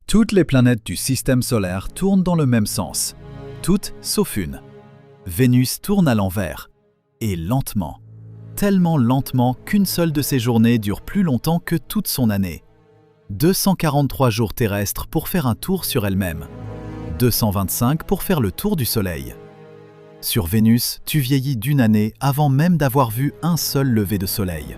Toutes les planètes du système solaire tournent dans le même sens. Toutes sauf une. Vénus tourne à l'envers. Et lentement. Tellement lentement qu'une seule de ses journées dure plus longtemps que toute son année. 243 jours terrestres pour faire un tour sur elle-même. 225 pour faire le tour du Soleil. Sur Vénus, tu vieillis d'une année avant même d'avoir vu un seul lever de soleil.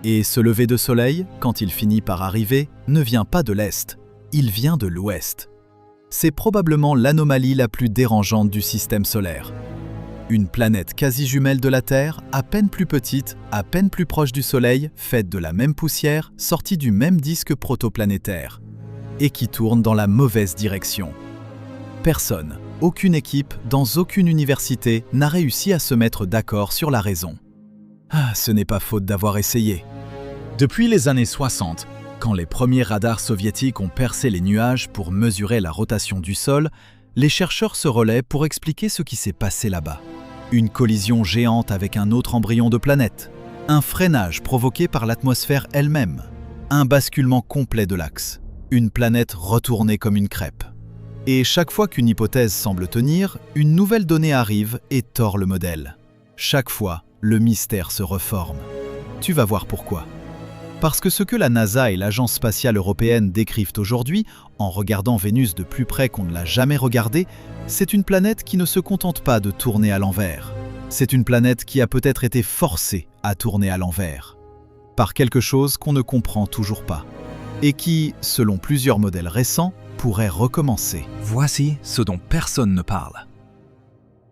Et ce lever de soleil, quand il finit par arriver, ne vient pas de l'Est, il vient de l'Ouest. C'est probablement l'anomalie la plus dérangeante du système solaire. Une planète quasi jumelle de la Terre, à peine plus petite, à peine plus proche du Soleil, faite de la même poussière, sortie du même disque protoplanétaire, et qui tourne dans la mauvaise direction. Personne, aucune équipe, dans aucune université, n'a réussi à se mettre d'accord sur la raison. Ah, ce n'est pas faute d'avoir essayé. Depuis les années 60, quand les premiers radars soviétiques ont percé les nuages pour mesurer la rotation du sol, les chercheurs se relaient pour expliquer ce qui s'est passé là-bas. Une collision géante avec un autre embryon de planète, un freinage provoqué par l'atmosphère elle-même, un basculement complet de l'axe, une planète retournée comme une crêpe. Et chaque fois qu'une hypothèse semble tenir, une nouvelle donnée arrive et tord le modèle. Chaque fois, le mystère se reforme. Tu vas voir pourquoi. Parce que ce que la NASA et l'Agence spatiale européenne décrivent aujourd'hui, en regardant Vénus de plus près qu'on ne l'a jamais regardée, c'est une planète qui ne se contente pas de tourner à l'envers. C'est une planète qui a peut-être été forcée à tourner à l'envers. Par quelque chose qu'on ne comprend toujours pas. Et qui, selon plusieurs modèles récents, pourrait recommencer. Voici ce dont personne ne parle.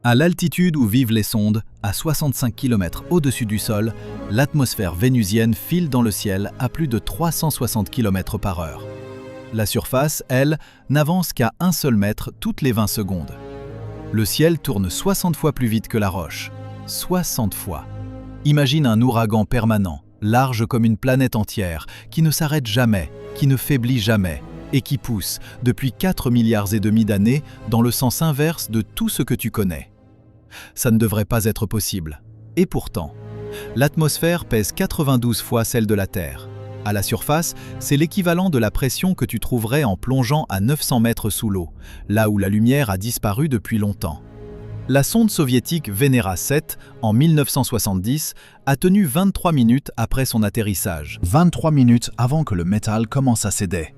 À l'altitude où vivent les sondes, à 65 km au-dessus du sol, l'atmosphère vénusienne file dans le ciel à plus de 360 km/h. La surface, elle, n'avance qu'à un seul mètre toutes les 20 secondes. Le ciel tourne 60 fois plus vite que la roche. 60 fois. Imagine un ouragan permanent, large comme une planète entière, qui ne s'arrête jamais, qui ne faiblit jamais, et qui pousse, depuis 4,5 milliards d'années, dans le sens inverse de tout ce que tu connais. Ça ne devrait pas être possible. Et pourtant, l'atmosphère pèse 92 fois celle de la Terre. À la surface, c'est l'équivalent de la pression que tu trouverais en plongeant à 900 mètres sous l'eau, là où la lumière a disparu depuis longtemps. La sonde soviétique Venera 7, en 1970, a tenu 23 minutes après son atterrissage. 23 minutes avant que le métal commence à céder.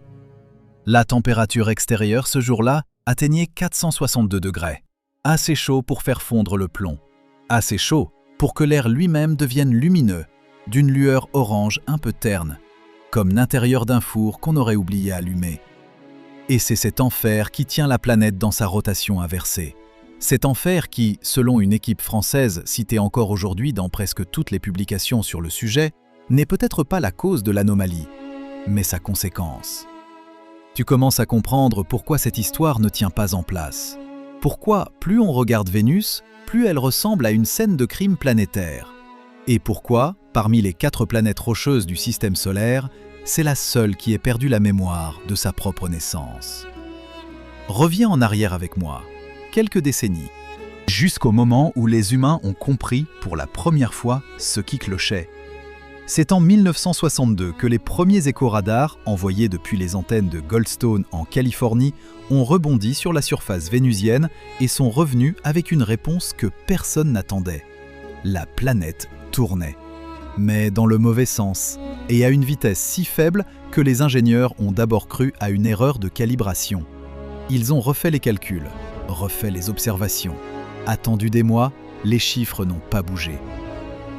La température extérieure ce jour-là atteignait 462 degrés. Assez chaud pour faire fondre le plomb. Assez chaud pour que l'air lui-même devienne lumineux, d'une lueur orange un peu terne, comme l'intérieur d'un four qu'on aurait oublié allumer. Et c'est cet enfer qui tient la planète dans sa rotation inversée. Cet enfer qui, selon une équipe française citée encore aujourd'hui dans presque toutes les publications sur le sujet, n'est peut-être pas la cause de l'anomalie, mais sa conséquence. Tu commences à comprendre pourquoi cette histoire ne tient pas en place. Pourquoi, plus on regarde Vénus, plus elle ressemble à une scène de crime planétaire. Et pourquoi, parmi les 4 planètes rocheuses du système solaire, c'est la seule qui ait perdu la mémoire de sa propre naissance. Reviens en arrière avec moi, quelques décennies, jusqu'au moment où les humains ont compris pour la première fois ce qui clochait. C'est en 1962 que les premiers échoradars, envoyés depuis les antennes de Goldstone en Californie, ont rebondi sur la surface vénusienne et sont revenus avec une réponse que personne n'attendait. La planète tournait. Mais dans le mauvais sens, et à une vitesse si faible que les ingénieurs ont d'abord cru à une erreur de calibration. Ils ont refait les calculs, refait les observations. Attendu des mois, les chiffres n'ont pas bougé.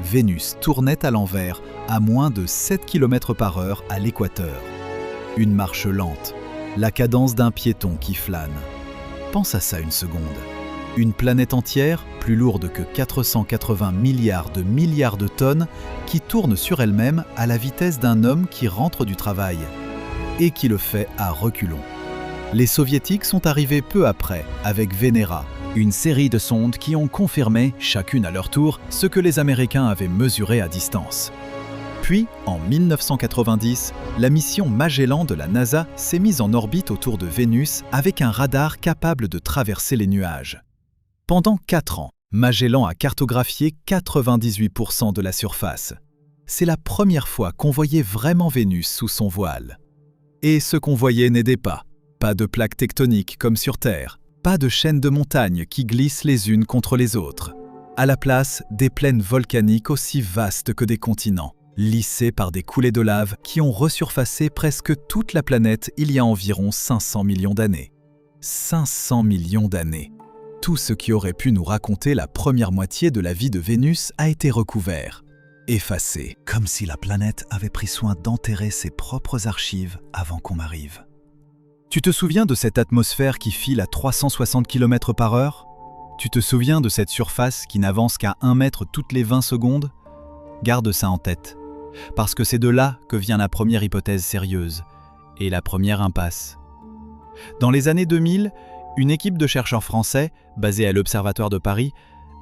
Vénus tournait à l'envers à moins de 7 km/h à l'équateur. Une marche lente, la cadence d'un piéton qui flâne. Pense à ça une seconde. Une planète entière, plus lourde que 480 milliards de tonnes, qui tourne sur elle-même à la vitesse d'un homme qui rentre du travail, et qui le fait à reculons. Les soviétiques sont arrivés peu après avec Venera, une série de sondes qui ont confirmé, chacune à leur tour, ce que les Américains avaient mesuré à distance. Puis, en 1990, la mission Magellan de la NASA s'est mise en orbite autour de Vénus avec un radar capable de traverser les nuages. Pendant 4 ans, Magellan a cartographié 98% de la surface. C'est la première fois qu'on voyait vraiment Vénus sous son voile. Et ce qu'on voyait n'aidait pas. Pas de plaques tectoniques comme sur Terre, pas de chaînes de montagnes qui glissent les unes contre les autres. À la place, des plaines volcaniques aussi vastes que des continents, lissées par des coulées de lave qui ont resurfacé presque toute la planète il y a environ 500 millions d'années. 500 millions d'années. Tout ce qui aurait pu nous raconter la première moitié de la vie de Vénus a été recouvert, effacé, comme si la planète avait pris soin d'enterrer ses propres archives avant qu'on m'arrive. Tu te souviens de cette atmosphère qui file à 360 km/h ? Tu te souviens de cette surface qui n'avance qu'à 1 mètre toutes les 20 secondes ? Garde ça en tête, parce que c'est de là que vient la première hypothèse sérieuse et la première impasse. Dans les années 2000, une équipe de chercheurs français, basée à l'Observatoire de Paris,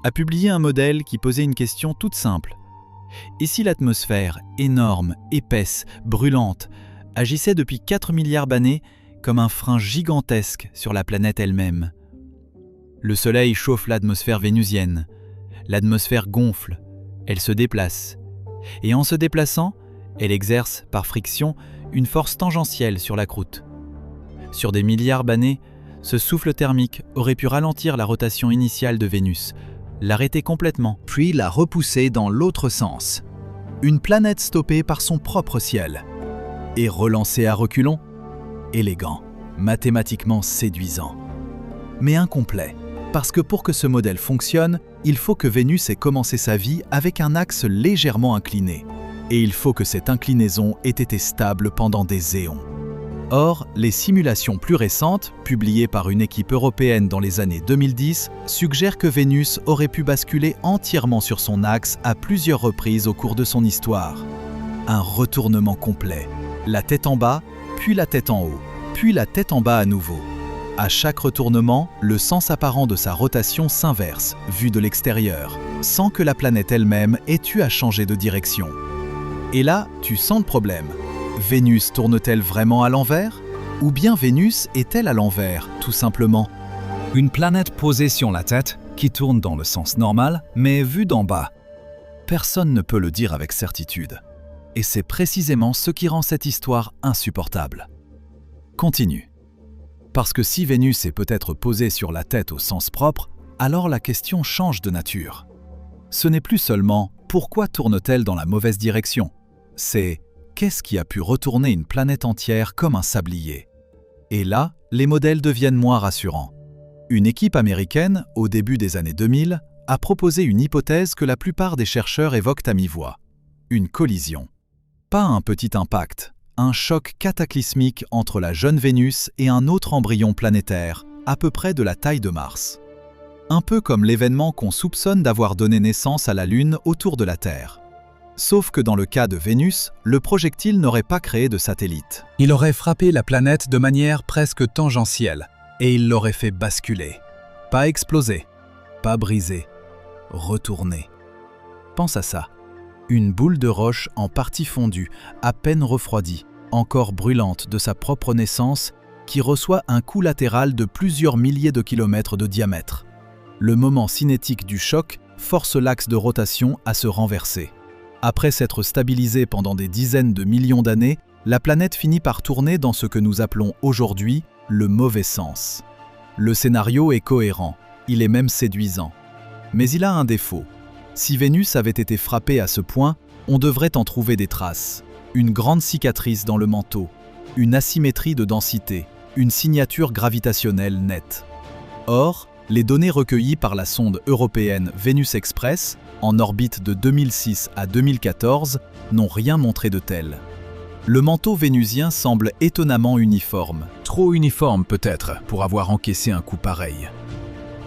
a publié un modèle qui posait une question toute simple. Et si l'atmosphère, énorme, épaisse, brûlante, agissait depuis 4 milliards d'années comme un frein gigantesque sur la planète elle-même ? Le Soleil chauffe l'atmosphère vénusienne. L'atmosphère gonfle, elle se déplace. Et en se déplaçant, elle exerce, par friction, une force tangentielle sur la croûte. Sur des milliards d'années, ce souffle thermique aurait pu ralentir la rotation initiale de Vénus, l'arrêter complètement, puis la repousser dans l'autre sens. Une planète stoppée par son propre ciel. Et relancée à reculons, élégant, mathématiquement séduisant. Mais incomplet, parce que pour que ce modèle fonctionne, il faut que Vénus ait commencé sa vie avec un axe légèrement incliné. Et il faut que cette inclinaison ait été stable pendant des éons. Or, les simulations plus récentes, publiées par une équipe européenne dans les années 2010, suggèrent que Vénus aurait pu basculer entièrement sur son axe à plusieurs reprises au cours de son histoire. Un retournement complet. La tête en bas, puis la tête en haut, puis la tête en bas à nouveau. À chaque retournement, le sens apparent de sa rotation s'inverse, vu de l'extérieur, sans que la planète elle-même ait eu à changer de direction. Et là, tu sens le problème. Vénus tourne-t-elle vraiment à l'envers ? Ou bien Vénus est-elle à l'envers, tout simplement ? Une planète posée sur la tête, qui tourne dans le sens normal, mais vue d'en bas. Personne ne peut le dire avec certitude. Et c'est précisément ce qui rend cette histoire insupportable. Continue. Parce que si Vénus est peut-être posée sur la tête au sens propre, alors la question change de nature. Ce n'est plus seulement « pourquoi tourne-t-elle dans la mauvaise direction ?» C'est « qu'est-ce qui a pu retourner une planète entière comme un sablier ?» Et là, les modèles deviennent moins rassurants. Une équipe américaine, au début des années 2000, a proposé une hypothèse que la plupart des chercheurs évoquent à mi-voix. Une collision. Pas un petit impact, un choc cataclysmique entre la jeune Vénus et un autre embryon planétaire, à peu près de la taille de Mars. Un peu comme l'événement qu'on soupçonne d'avoir donné naissance à la Lune autour de la Terre. Sauf que dans le cas de Vénus, le projectile n'aurait pas créé de satellite. Il aurait frappé la planète de manière presque tangentielle, et il l'aurait fait basculer. Pas exploser, pas briser, retourner. Pense à ça. Une boule de roche en partie fondue, à peine refroidie, encore brûlante de sa propre naissance, qui reçoit un coup latéral de plusieurs milliers de kilomètres de diamètre. Le moment cinétique du choc force l'axe de rotation à se renverser. Après s'être stabilisée pendant des dizaines de millions d'années, la planète finit par tourner dans ce que nous appelons aujourd'hui le mauvais sens. Le scénario est cohérent, il est même séduisant. Mais il a un défaut. Si Vénus avait été frappée à ce point, on devrait en trouver des traces. Une grande cicatrice dans le manteau, une asymétrie de densité, une signature gravitationnelle nette. Or, les données recueillies par la sonde européenne Venus Express, en orbite de 2006 à 2014, n'ont rien montré de tel. Le manteau vénusien semble étonnamment uniforme. Trop uniforme peut-être pour avoir encaissé un coup pareil.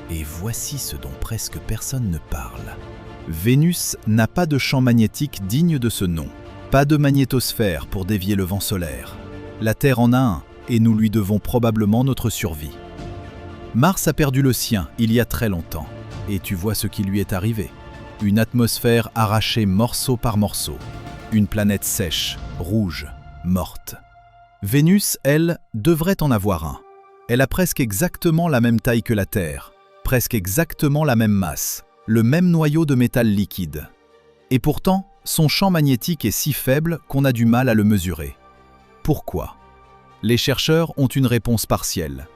Et voici ce dont presque personne ne parle. Vénus n'a pas de champ magnétique digne de ce nom. Pas de magnétosphère pour dévier le vent solaire. La Terre en a un, et nous lui devons probablement notre survie. Mars a perdu le sien il y a très longtemps, et tu vois ce qui lui est arrivé. Une atmosphère arrachée morceau par morceau. Une planète sèche, rouge, morte. Vénus, elle, devrait en avoir un. Elle a presque exactement la même taille que la Terre, presque exactement la même masse, le même noyau de métal liquide. Et pourtant, son champ magnétique est si faible qu'on a du mal à le mesurer. Pourquoi ? les chercheurs ont une réponse partielle.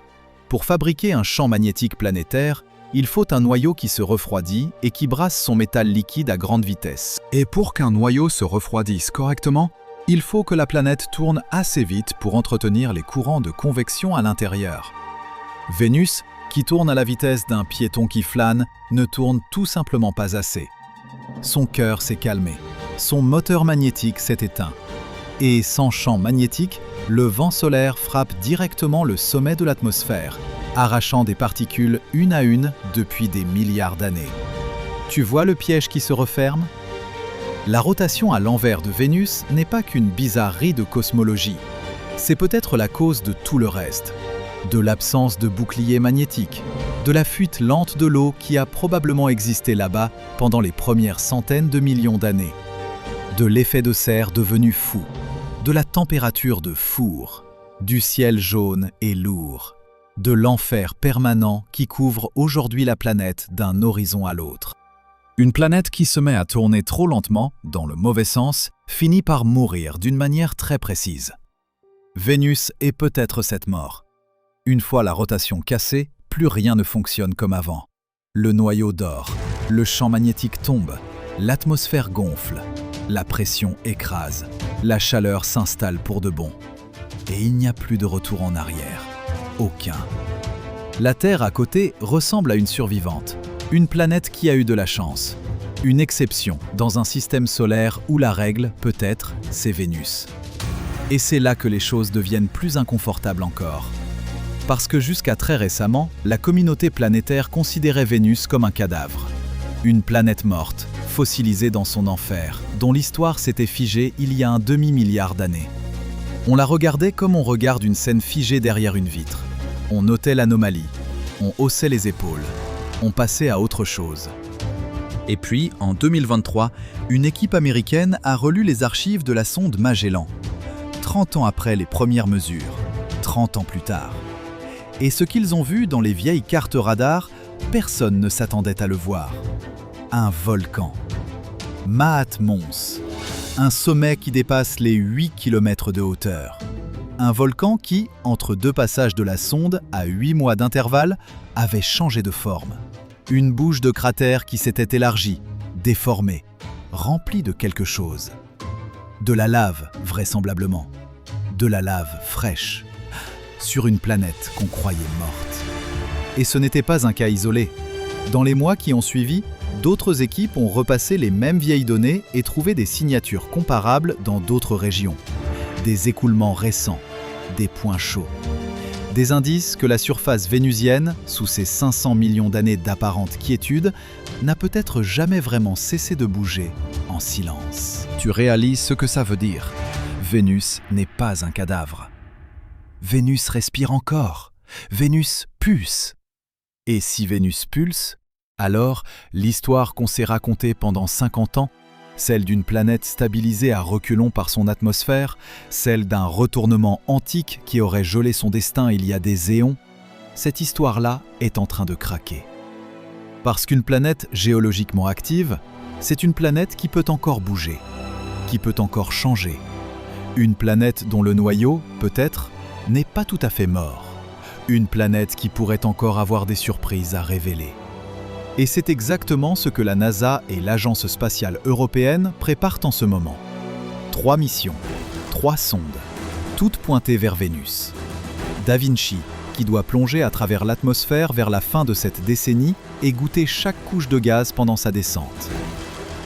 Pour fabriquer un champ magnétique planétaire, il faut un noyau qui se refroidit et qui brasse son métal liquide à grande vitesse. Et pour qu'un noyau se refroidisse correctement, il faut que la planète tourne assez vite pour entretenir les courants de convection à l'intérieur. Vénus, qui tourne à la vitesse d'un piéton qui flâne, ne tourne tout simplement pas assez. Son cœur s'est calmé, son moteur magnétique s'est éteint. Et sans champ magnétique, le vent solaire frappe directement le sommet de l'atmosphère, arrachant des particules une à une depuis des milliards d'années. Tu vois le piège qui se referme ? La rotation à l'envers de Vénus n'est pas qu'une bizarrerie de cosmologie. C'est peut-être la cause de tout le reste. De l'absence de bouclier magnétique, de la fuite lente de l'eau qui a probablement existé là-bas pendant les premières centaines de millions d'années, de l'effet de serre devenu fou, de la température de four, du ciel jaune et lourd, de l'enfer permanent qui couvre aujourd'hui la planète d'un horizon à l'autre. Une planète qui se met à tourner trop lentement, dans le mauvais sens, finit par mourir d'une manière très précise. Vénus est peut-être cette mort. Une fois la rotation cassée, plus rien ne fonctionne comme avant. Le noyau dort, le champ magnétique tombe, l'atmosphère gonfle, la pression écrase, la chaleur s'installe pour de bon. Et il n'y a plus de retour en arrière. Aucun. La Terre à côté ressemble à une survivante, une planète qui a eu de la chance. Une exception dans un système solaire où la règle, peut-être, c'est Vénus. Et c'est là que les choses deviennent plus inconfortables encore. Parce que jusqu'à très récemment, la communauté planétaire considérait Vénus comme un cadavre. Une planète morte, fossilisée dans son enfer, dont l'histoire s'était figée il y a un demi-milliard d'années. On la regardait comme on regarde une scène figée derrière une vitre. On notait l'anomalie, on haussait les épaules, on passait à autre chose. Et puis, en 2023, une équipe américaine a relu les archives de la sonde Magellan. 30 ans après les premières mesures, 30 ans plus tard. Et ce qu'ils ont vu dans les vieilles cartes radar, personne ne s'attendait à le voir. Un volcan. Maat Mons. Un sommet qui dépasse les 8 km de hauteur. Un volcan qui, entre deux passages de la sonde, à 8 mois d'intervalle, avait changé de forme. Une bouche de cratère qui s'était élargie, déformée, remplie de quelque chose. De la lave, vraisemblablement. De la lave fraîche. Sur une planète qu'on croyait morte. Et ce n'était pas un cas isolé. Dans les mois qui ont suivi, d'autres équipes ont repassé les mêmes vieilles données et trouvé des signatures comparables dans d'autres régions. Des écoulements récents, des points chauds. Des indices que la surface vénusienne, sous ses 500 millions d'années d'apparente quiétude, n'a peut-être jamais vraiment cessé de bouger en silence. Tu réalises ce que ça veut dire. Vénus n'est pas un cadavre. Vénus respire encore. Vénus pulse. Et si Vénus pulse, alors l'histoire qu'on s'est racontée pendant 50 ans, celle d'une planète stabilisée à reculons par son atmosphère, celle d'un retournement antique qui aurait gelé son destin il y a des éons, cette histoire-là est en train de craquer. Parce qu'une planète géologiquement active, c'est une planète qui peut encore bouger, qui peut encore changer. Une planète dont le noyau, peut-être, n'est pas tout à fait mort. Une planète qui pourrait encore avoir des surprises à révéler. Et c'est exactement ce que la NASA et l'Agence spatiale européenne préparent en ce moment. 3 missions, 3 sondes, toutes pointées vers Vénus. Da Vinci, qui doit plonger à travers l'atmosphère vers la fin de cette décennie et goûter chaque couche de gaz pendant sa descente.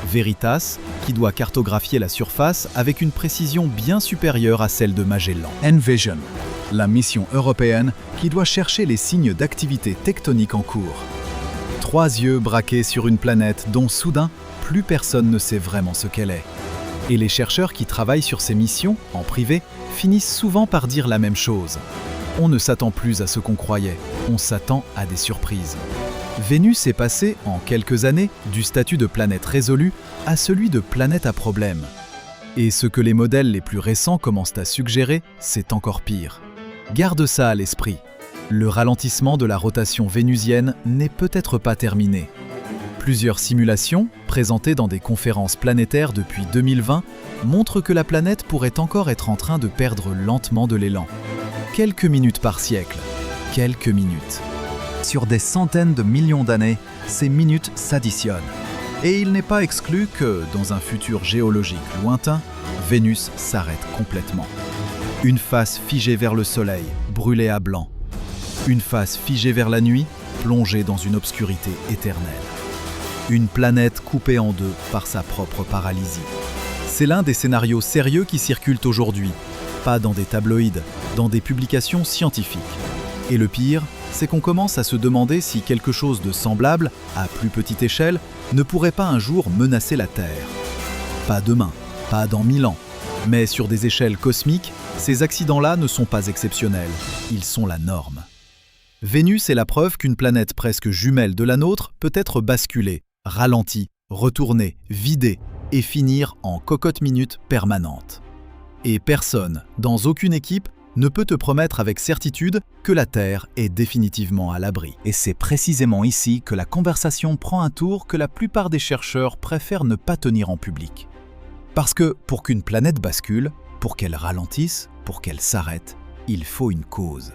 Veritas, qui doit cartographier la surface avec une précision bien supérieure à celle de Magellan. Envision, la mission européenne qui doit chercher les signes d'activité tectonique en cours. 3 yeux braqués sur une planète dont soudain, plus personne ne sait vraiment ce qu'elle est. Et les chercheurs qui travaillent sur ces missions, en privé, finissent souvent par dire la même chose. On ne s'attend plus à ce qu'on croyait, on s'attend à des surprises. Vénus est passée, en quelques années, du statut de planète résolue à celui de planète à problème. Et ce que les modèles les plus récents commencent à suggérer, c'est encore pire. Garde ça à l'esprit. Le ralentissement de la rotation vénusienne n'est peut-être pas terminé. Plusieurs simulations, présentées dans des conférences planétaires depuis 2020, montrent que la planète pourrait encore être en train de perdre lentement de l'élan. quelques minutes par siècle. Quelques minutes. Sur des centaines de millions d'années, ces minutes s'additionnent. Et il n'est pas exclu que, dans un futur géologique lointain, Vénus s'arrête complètement. Une face figée vers le Soleil, brûlée à blanc. Une face figée vers la nuit, plongée dans une obscurité éternelle. Une planète coupée en deux par sa propre paralysie. C'est l'un des scénarios sérieux qui circulent aujourd'hui, pas dans des tabloïds, dans des publications scientifiques. Et le pire, c'est qu'on commence à se demander si quelque chose de semblable, à plus petite échelle, ne pourrait pas un jour menacer la Terre. Pas demain, pas dans 1000 ans, mais sur des échelles cosmiques, ces accidents-là ne sont pas exceptionnels, ils sont la norme. Vénus est la preuve qu'une planète presque jumelle de la nôtre peut être basculée, ralentie, retournée, vidée et finir en cocotte-minute permanente. Et personne, dans aucune équipe, ne peut te promettre avec certitude que la Terre est définitivement à l'abri. Et c'est précisément ici que la conversation prend un tour que la plupart des chercheurs préfèrent ne pas tenir en public. Parce que pour qu'une planète bascule, pour qu'elle ralentisse, pour qu'elle s'arrête, il faut une cause.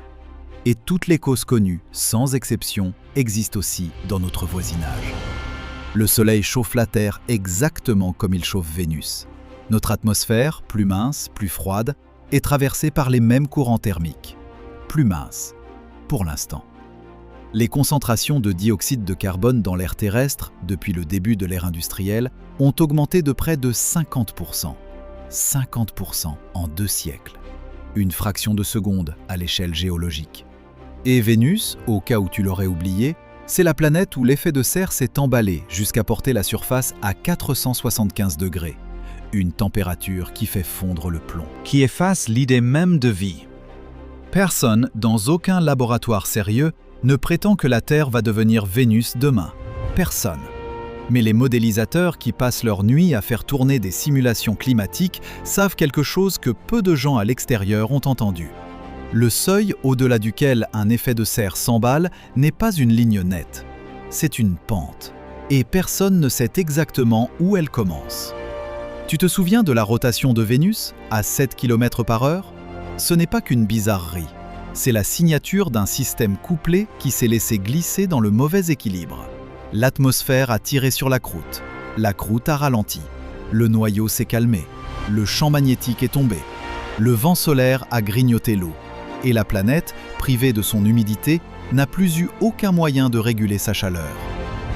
Et toutes les causes connues, sans exception, existent aussi dans notre voisinage. Le Soleil chauffe la Terre exactement comme il chauffe Vénus. Notre atmosphère, plus mince, plus froide, est traversée par les mêmes courants thermiques. Plus mince, pour l'instant. Les concentrations de dioxyde de carbone dans l'air terrestre, depuis le début de l'ère industrielle, ont augmenté de près de 50%. 50% en 2 siècles. Une fraction de seconde à l'échelle géologique. Et Vénus, au cas où tu l'aurais oublié, c'est la planète où l'effet de serre s'est emballé jusqu'à porter la surface à 475 degrés. Une température qui fait fondre le plomb. Qui efface l'idée même de vie. Personne, dans aucun laboratoire sérieux, ne prétend que la Terre va devenir Vénus demain. Personne. Mais les modélisateurs qui passent leur nuit à faire tourner des simulations climatiques savent quelque chose que peu de gens à l'extérieur ont entendu. Le seuil au-delà duquel un effet de serre s'emballe n'est pas une ligne nette. C'est une pente. Et personne ne sait exactement où elle commence. Tu te souviens de la rotation de Vénus, à 7 km/h ? Ce n'est pas qu'une bizarrerie. C'est la signature d'un système couplé qui s'est laissé glisser dans le mauvais équilibre. L'atmosphère a tiré sur la croûte a ralenti, le noyau s'est calmé, le champ magnétique est tombé, le vent solaire a grignoté l'eau, et la planète, privée de son humidité, n'a plus eu aucun moyen de réguler sa chaleur.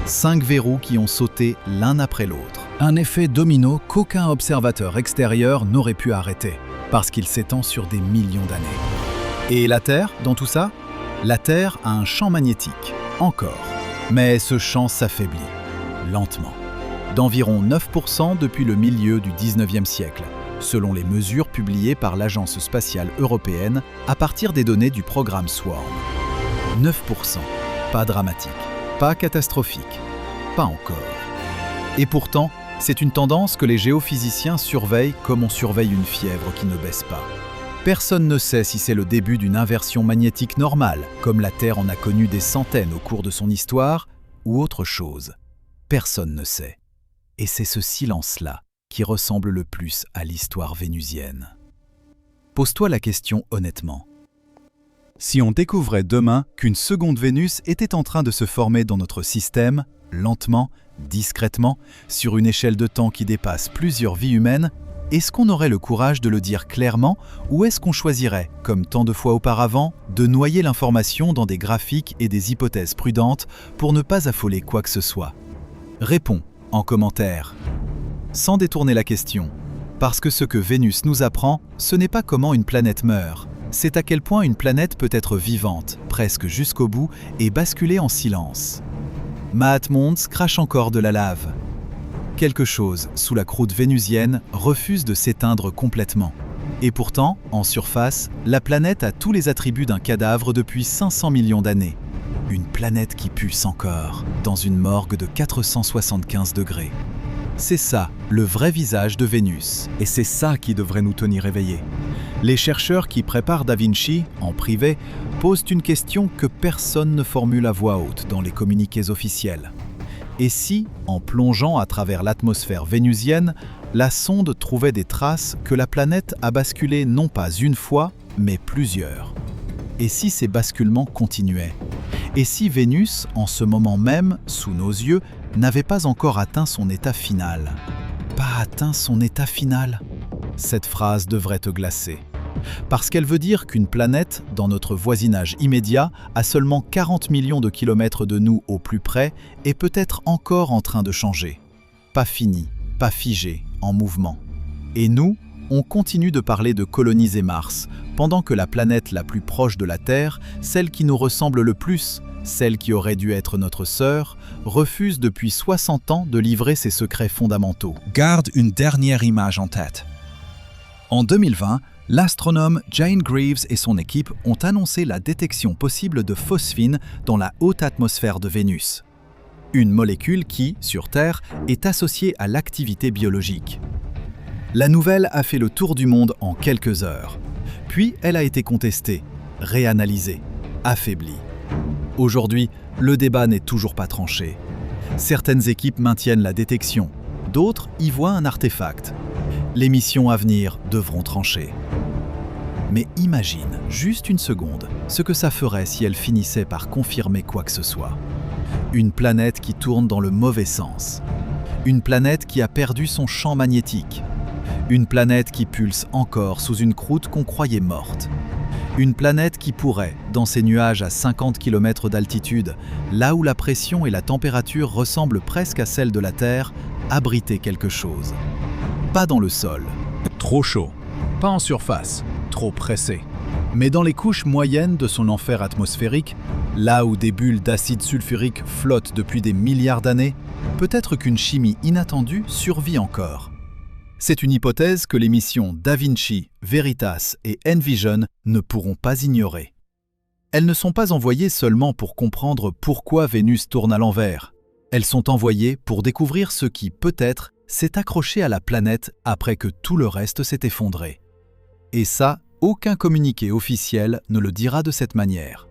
5 verrous qui ont sauté l'un après l'autre. Un effet domino qu'aucun observateur extérieur n'aurait pu arrêter, parce qu'il s'étend sur des millions d'années. Et la Terre, dans tout ça ? La Terre a un champ magnétique, encore. Mais ce champ s'affaiblit, lentement, d'environ 9% depuis le milieu du 19e siècle, selon les mesures publiées par l'Agence spatiale européenne à partir des données du programme SWARM. 9%, pas dramatique, pas catastrophique, pas encore. Et pourtant, c'est une tendance que les géophysiciens surveillent comme on surveille une fièvre qui ne baisse pas. Personne ne sait si c'est le début d'une inversion magnétique normale, comme la Terre en a connu des centaines au cours de son histoire, ou autre chose. Personne ne sait. Et c'est ce silence-là qui ressemble le plus à l'histoire vénusienne. Pose-toi la question honnêtement. Si on découvrait demain qu'une seconde Vénus était en train de se former dans notre système, lentement, discrètement, sur une échelle de temps qui dépasse plusieurs vies humaines, est-ce qu'on aurait le courage de le dire clairement ou est-ce qu'on choisirait, comme tant de fois auparavant, de noyer l'information dans des graphiques et des hypothèses prudentes pour ne pas affoler quoi que ce soit ? Réponds en commentaire. Sans détourner la question, parce que ce que Vénus nous apprend, ce n'est pas comment une planète meurt, c'est à quel point une planète peut être vivante, presque jusqu'au bout, et basculer en silence. Maat Mons crache encore de la lave. Quelque chose, sous la croûte vénusienne, refuse de s'éteindre complètement. Et pourtant, en surface, la planète a tous les attributs d'un cadavre depuis 500 millions d'années. Une planète qui pulse encore, dans une morgue de 475 degrés. C'est ça, le vrai visage de Vénus. Et c'est ça qui devrait nous tenir éveillés. Les chercheurs qui préparent Da Vinci, en privé, posent une question que personne ne formule à voix haute dans les communiqués officiels. Et si, en plongeant à travers l'atmosphère vénusienne, la sonde trouvait des traces que la planète a basculé non pas une fois, mais plusieurs ? Et si ces basculements continuaient? Et si Vénus, en ce moment même, sous nos yeux, n'avait pas encore atteint son état final? Pas atteint son état final? Cette phrase devrait te glacer. Parce qu'elle veut dire qu'une planète, dans notre voisinage immédiat, à seulement 40 millions de kilomètres de nous au plus près, est peut-être encore en train de changer. Pas fini, pas figé, en mouvement. Et nous, on continue de parler de coloniser Mars, pendant que la planète la plus proche de la Terre, celle qui nous ressemble le plus, celle qui aurait dû être notre sœur, refuse depuis 60 ans de livrer ses secrets fondamentaux. Garde une dernière image en tête. En 2020, l'astronome Jane Greaves et son équipe ont annoncé la détection possible de phosphine dans la haute atmosphère de Vénus. Une molécule qui, sur Terre, est associée à l'activité biologique. La nouvelle a fait le tour du monde en quelques heures. Puis elle a été contestée, réanalysée, affaiblie. Aujourd'hui, le débat n'est toujours pas tranché. Certaines équipes maintiennent la détection, d'autres y voient un artefact. Les missions à venir devront trancher. Mais imagine, juste une seconde, ce que ça ferait si elle finissait par confirmer quoi que ce soit. Une planète qui tourne dans le mauvais sens. Une planète qui a perdu son champ magnétique. Une planète qui pulse encore sous une croûte qu'on croyait morte. Une planète qui pourrait, dans ses nuages à 50 km d'altitude, là où la pression et la température ressemblent presque à celles de la Terre, abriter quelque chose. Pas dans le sol. Trop chaud. Pas en surface. Trop pressé. Mais dans les couches moyennes de son enfer atmosphérique, là où des bulles d'acide sulfurique flottent depuis des milliards d'années, peut-être qu'une chimie inattendue survit encore. C'est une hypothèse que les missions Da Vinci, Veritas et Envision ne pourront pas ignorer. Elles ne sont pas envoyées seulement pour comprendre pourquoi Vénus tourne à l'envers. Elles sont envoyées pour découvrir ce qui, peut-être, s'est accroché à la planète après que tout le reste s'est effondré. Et ça, aucun communiqué officiel ne le dira de cette manière.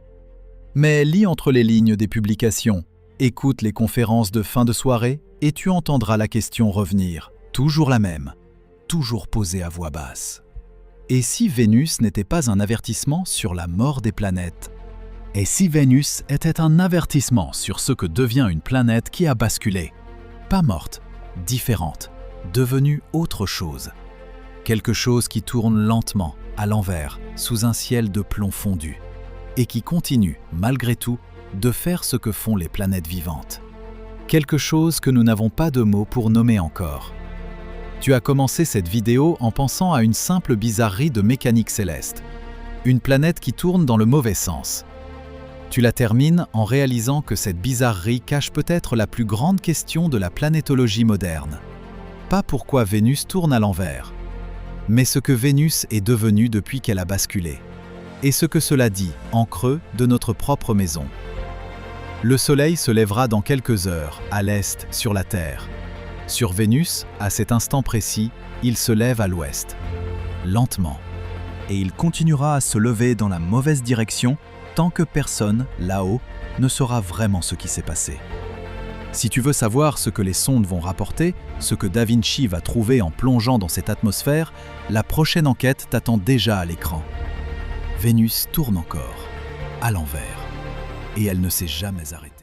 Mais lis entre les lignes des publications, écoute les conférences de fin de soirée et tu entendras la question revenir, toujours la même, toujours posée à voix basse. Et si Vénus n'était pas un avertissement sur la mort des planètes? Et si Vénus était un avertissement sur ce que devient une planète qui a basculé? Pas morte, différente, devenue autre chose. Quelque chose qui tourne lentement, à l'envers, sous un ciel de plomb fondu, et qui continue, malgré tout, de faire ce que font les planètes vivantes. Quelque chose que nous n'avons pas de mots pour nommer encore. Tu as commencé cette vidéo en pensant à une simple bizarrerie de mécanique céleste, une planète qui tourne dans le mauvais sens. Tu la termines en réalisant que cette bizarrerie cache peut-être la plus grande question de la planétologie moderne. Pas pourquoi Vénus tourne à l'envers, mais ce que Vénus est devenue depuis qu'elle a basculé, et ce que cela dit, en creux, de notre propre maison. Le Soleil se lèvera dans quelques heures, à l'est, sur la Terre. Sur Vénus, à cet instant précis, il se lève à l'ouest, lentement. Et il continuera à se lever dans la mauvaise direction tant que personne, là-haut, ne saura vraiment ce qui s'est passé. Si tu veux savoir ce que les sondes vont rapporter, ce que Da Vinci va trouver en plongeant dans cette atmosphère, la prochaine enquête t'attend déjà à l'écran. Vénus tourne encore, à l'envers, et elle ne s'est jamais arrêtée.